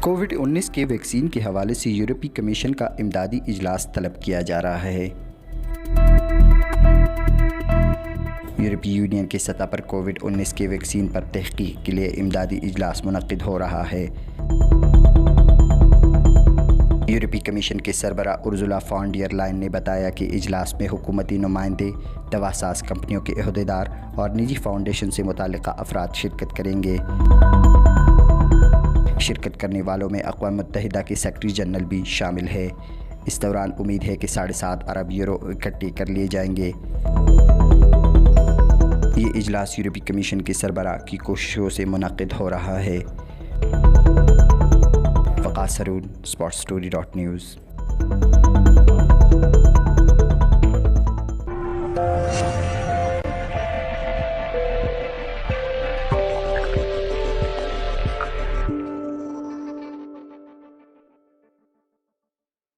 COVID-19 کے vaccine کے حوالے سے یورپی کمیشن کا امدادی اجلاس طلب کیا جا رہا ہے۔ یورپی یونین کی سطح پر کووڈ-19 کے ویکسین پر تحقیق کے لیے امدادی اجلاس منعقد ہو رہا ہے۔ یورپی کمیشن کے سربراہ ارزولا فان ڈیر لائن نے بتایا کہ اجلاس میں حکومتی نمائندے، دوا ساز کمپنیوں کے عہدیدار اور نجی فاؤنڈیشن سے متعلقہ افراد شرکت کریں گے۔ شرکت کرنے والوں میں اقوام متحدہ کے سیکرٹری جنرل بھی شامل ہے۔ اس دوران امید ہے کہ 7.5 ارب یورو اکٹھے کر لیے جائیں گے۔ یہ اجلاس یورپی کمیشن کے سربراہ کی کوششوں سے منعقد ہو رہا ہے۔ وقاص ہارون، sportsstory.news